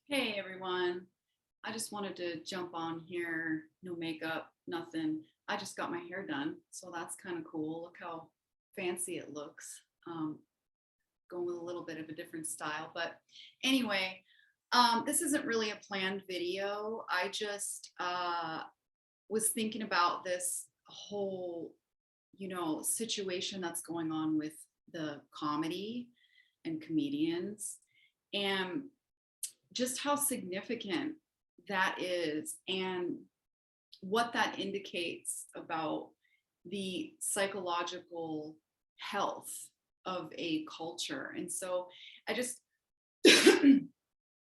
Hey everyone. I just wanted to jump on here. No makeup, nothing. I just got my hair done, so that's kind of cool. Look how fancy it looks. Going with a little bit of a different style. But anyway, this isn't really a planned video. I just was thinking about this whole, situation that's going on with the comedy and comedians. And just how significant that is and what that indicates about the psychological health of a culture. And so I just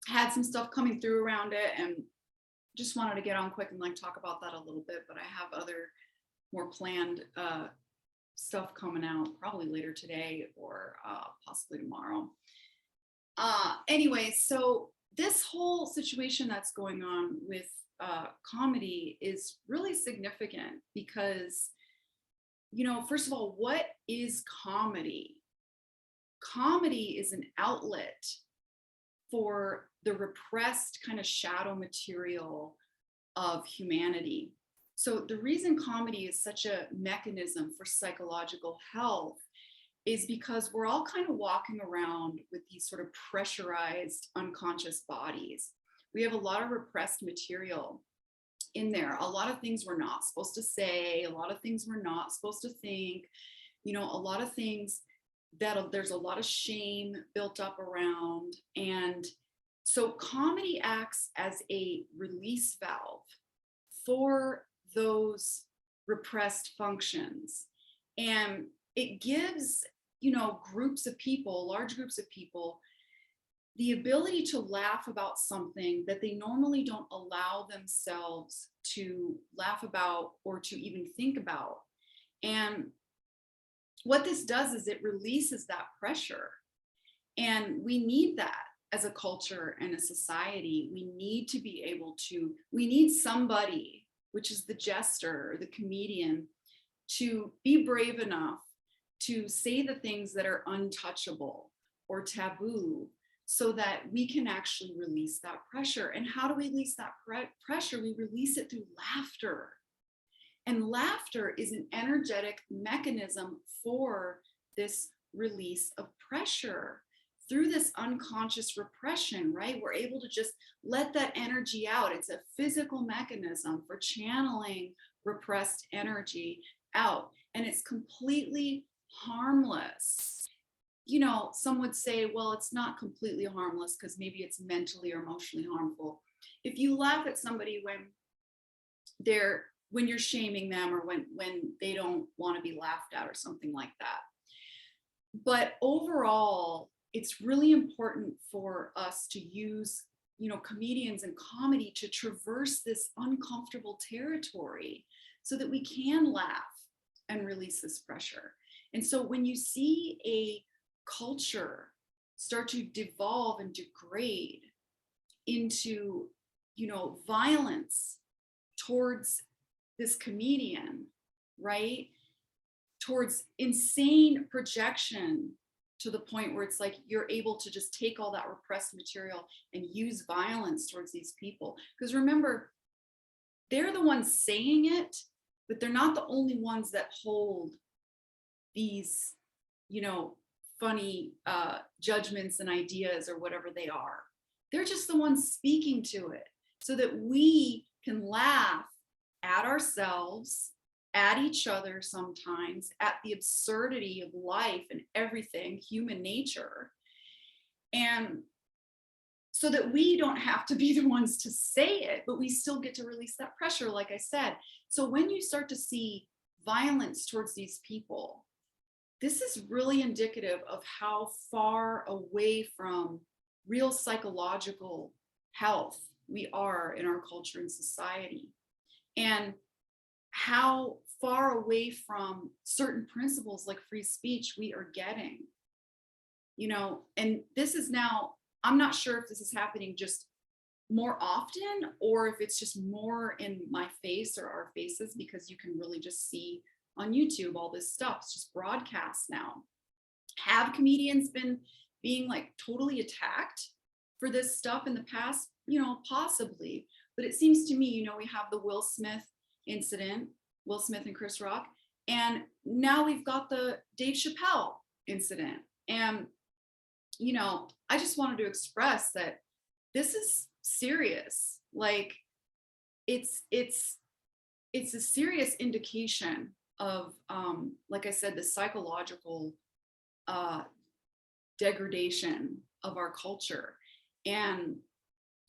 had some stuff coming through around it and just wanted to get on quick and like talk about that a little bit, but I have other more planned stuff coming out probably later today or possibly tomorrow. Anyway, so this whole situation that's going on with comedy is really significant because, first of all, what is comedy? Comedy is an outlet for the repressed kind of shadow material of humanity. So, the reason comedy is such a mechanism for psychological health is because we're all kind of walking around with these sort of pressurized unconscious bodies. We have a lot of repressed material in there, a lot of things we're not supposed to say, a lot of things we're not supposed to think, a lot of things that there's a lot of shame built up around. And so comedy acts as a release valve for those repressed functions. And it gives, groups of people, large groups of people, the ability to laugh about something that they normally don't allow themselves to laugh about or to even think about. And what this does is it releases that pressure. And we need that as a culture and a society. We need to be able to, we need somebody, which is the jester or the comedian, to be brave enough to say the things that are untouchable or taboo so that we can actually release that pressure. And how do we release that pressure? We release it through laughter. And laughter is an energetic mechanism for this release of pressure. Through this unconscious repression, right? We're able to just let that energy out. It's a physical mechanism for channeling repressed energy out. And it's completely harmless. Some would say, well, it's not completely harmless because maybe it's mentally or emotionally harmful. If you laugh at somebody when you're shaming them or when they don't want to be laughed at or something like that. But overall, it's really important for us to use, comedians and comedy to traverse this uncomfortable territory so that we can laugh and release this pressure. And so when you see a culture start to devolve and degrade into, violence towards this comedian, right? Towards insane projection to the point where it's like you're able to just take all that repressed material and use violence towards these people. Because remember, they're the ones saying it, but they're not the only ones that hold these, funny judgments and ideas or whatever they are. They're just the ones speaking to it so that we can laugh at ourselves, at each other sometimes, at the absurdity of life and everything, human nature. And so that we don't have to be the ones to say it, but we still get to release that pressure, like I said. So when you start to see violence towards these people, this is really indicative of how far away from real psychological health we are in our culture and society, and how far away from certain principles like free speech we are getting. And this is now, I'm not sure if this is happening just more often or if it's just more in my face or our faces, because you can really just see on YouTube all this stuff. It's just broadcast now. Have comedians been being like totally attacked? for this stuff in the past? Possibly. But it seems to me, we have the Will Smith incident, Will Smith and Chris Rock, and now we've got the Dave Chappelle incident. And, I just wanted to express that this is serious. Like, it's a serious indication of, like I said, the psychological degradation of our culture. And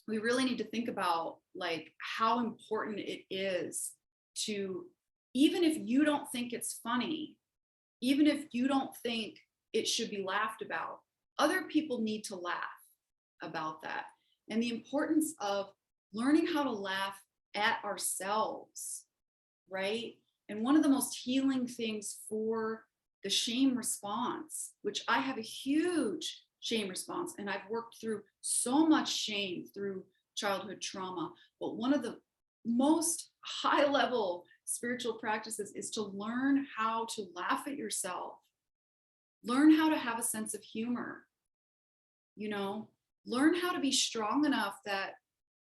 we really need to think about like how important it is to, even if you don't think it's funny, even if you don't think it should be laughed about, other people need to laugh about that. And the importance of learning how to laugh at ourselves, right? And one of the most healing things for the shame response, which I have a huge shame response, and I've worked through so much shame through childhood trauma, but one of the most high level spiritual practices is to learn how to laugh at yourself, learn how to have a sense of humor, learn how to be strong enough that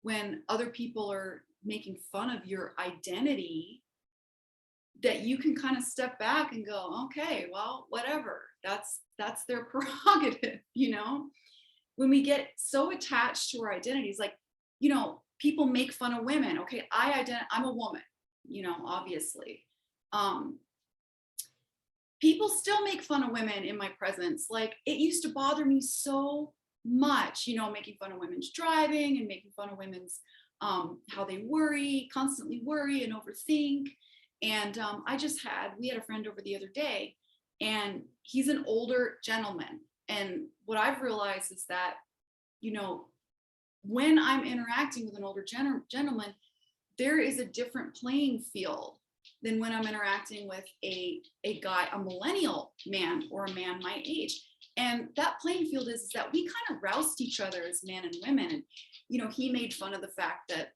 when other people are making fun of your identity, that you can kind of step back and go, okay, well, whatever, that's their prerogative. When we get so attached to our identities, like, people make fun of women. Okay, I'm a woman, obviously. People still make fun of women in my presence. Like, it used to bother me so much, making fun of women's driving and making fun of women's how they constantly worry and overthink. And we had a friend over the other day, and he's an older gentleman. And what I've realized is that, when I'm interacting with an older gentleman, there is a different playing field than when I'm interacting with a guy, a millennial man, or a man my age. And that playing field is that we kind of roust each other as men and women. And, he made fun of the fact that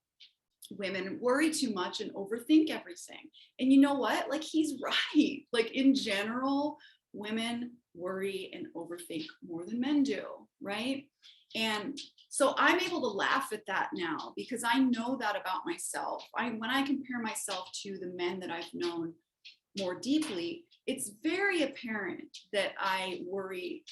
women worry too much and overthink everything. And you know what? Like, he's right. Like, in general, women worry and overthink more than men do, right? And so I'm able to laugh at that now because I know that about myself. When I compare myself to the men that I've known more deeply, it's very apparent that I worry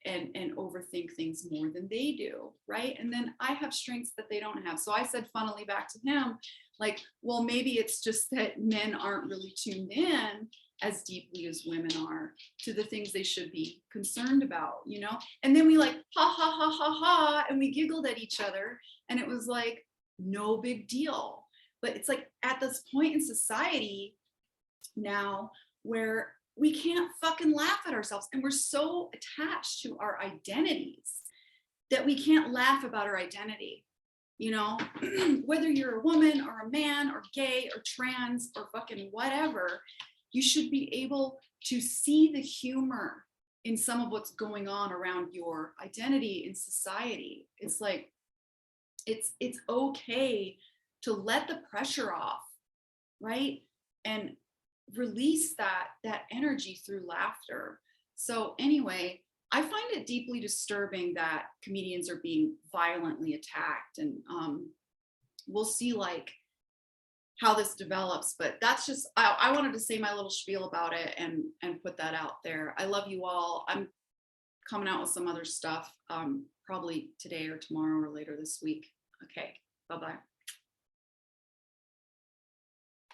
and overthink things more than they do, right? And then I have strengths that they don't have. So I said funnily back to him, like, well, maybe it's just that men aren't really tuned in as deeply as women are to the things they should be concerned about, And then we like, ha, ha, ha, ha, ha, and we giggled at each other. And it was like, no big deal. But it's like at this point in society now where we can't fucking laugh at ourselves, and we're so attached to our identities that we can't laugh about our identity. Whether you're a woman or a man or gay or trans or fucking whatever, you should be able to see the humor in some of what's going on around your identity in society. It's like, it's okay to let the pressure off, right? And release that energy through laughter. So anyway, I find it deeply disturbing that comedians are being violently attacked, and we'll see like how this develops. But that's just, I wanted to say my little spiel about it and put that out there. I love you all. I'm coming out with some other stuff probably today or tomorrow or later this week. Okay, bye-bye.